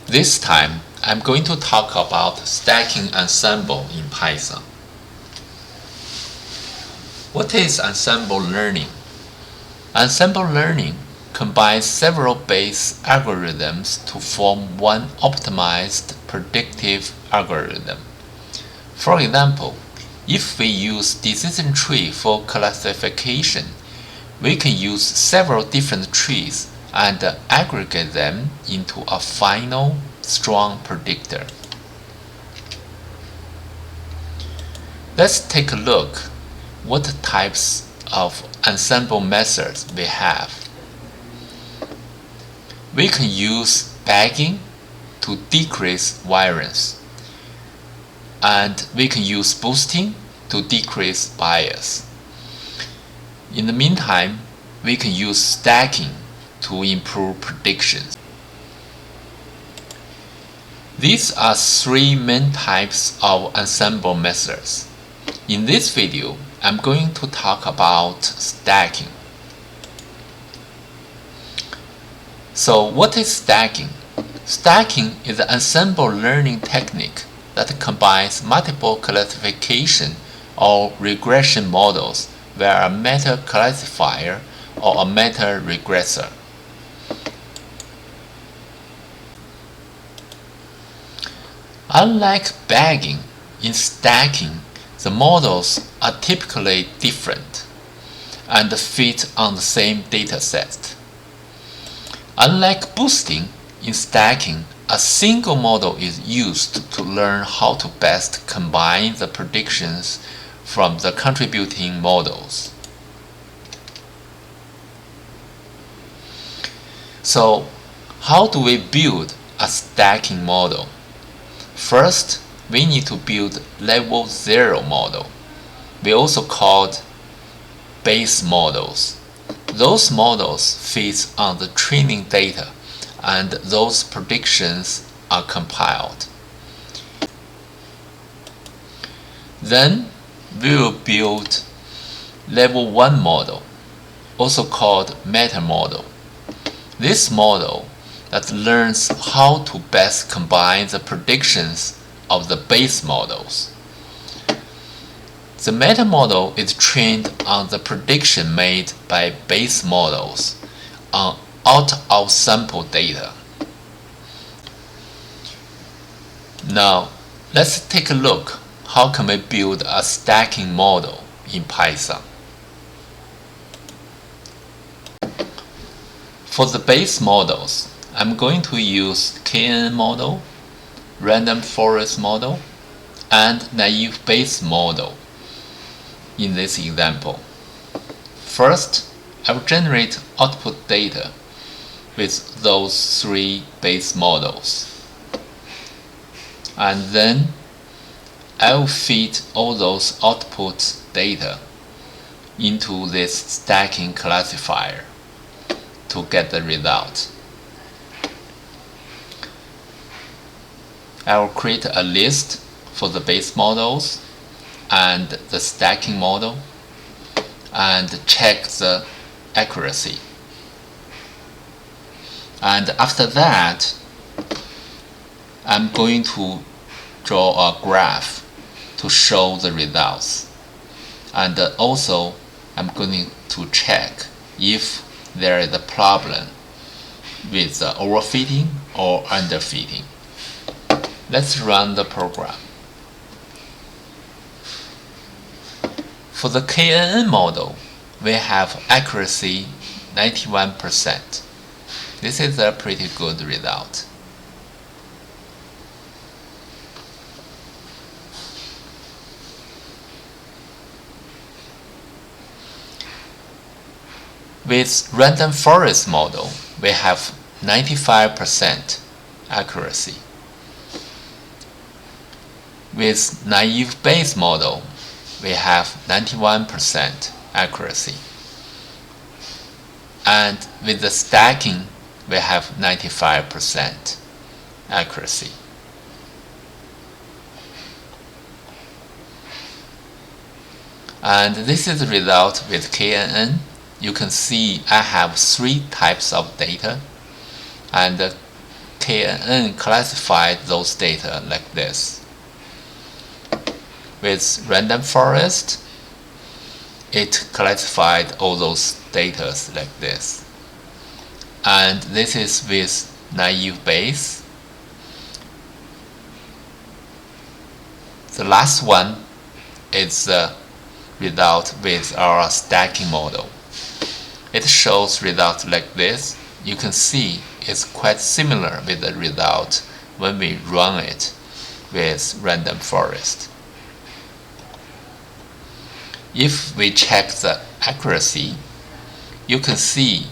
This time, I'm going to talk about stacking ensemble in Python. What is ensemble learning? Ensemble learning combines several Bayes algorithms to form one optimized predictive algorithm. For example, if we use decision tree for classification, we can use several different trees and aggregate them into a final strong predictor. Let's take a look what types of ensemble methods we have. We can use bagging to decrease variance, and we can use boosting to decrease bias. In the meantime, we can use stacking to improve predictions. These are three main types of ensemble methods. In this video, I'm going to talk about stacking. So what is stacking? Stacking is an ensemble learning technique that combines multiple classification or regression models via a meta-classifier or a meta-regressor. Unlike bagging, in stacking, the models are typically different and fit on the same dataset. Unlike boosting, in stacking, a single model is used to learn how to best combine the predictions from the contributing models. So, how do we build a stacking model? First, we need to build level 0 model. We also called Bayes models. Those models feed on the training data, and those predictions are compiled. Then we will build level 1 model, also called meta model. This model that learns how to best combine the predictions of the Bayes models. The meta model is trained on the prediction made by Bayes models on out-of-sample data. Now, let's take a look how can we build a stacking model in Python. For the Bayes models, I'm going to use KNN model, random forest model, and naive Bayes model in this example. First, I will generate output data with those three Bayes models, and then I will feed all those output data into this stacking classifier to get the result. I will create a list for the Bayes models and the stacking model and check the accuracy. And after that, I'm going to draw a graph to show the results. And also, I'm going to check if there is a problem with the overfitting or underfitting. Let's run the program. For the KNN model, we have accuracy 91%. This is a pretty good result. With random forest model, we have 95% accuracy. With naive Bayes model, we have 91% accuracy. And with the stacking, we have 95% accuracy. And this is the result with KNN. You can see I have three types of data, and KNN classified those data like this. With random forest, it classified all those data like this. And this is with naive Bayes. The last one is the result with our stacking model. It shows results like this. You can see it's quite similar with the result when we run it with random forest. If we check the accuracy, you can see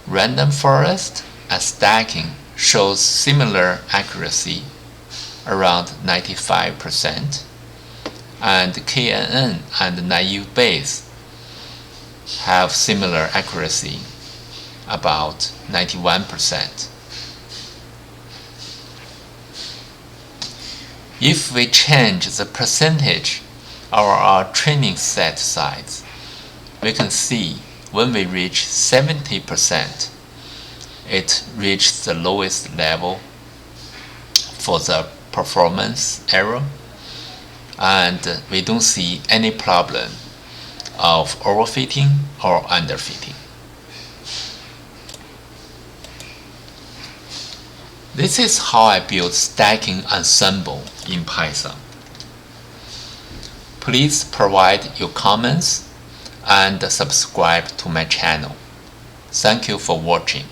random forest and stacking shows similar accuracy around 95%, and KNN and naive Bayes have similar accuracy, about 91%. If we change the percentage of our training set size, we can see when we reach 70%, it reached the lowest level for the performance error, and we don't see any problem of overfitting or underfitting. This is how I build stacking ensemble in Python. Please provide your comments and subscribe to my channel. Thank you for watching.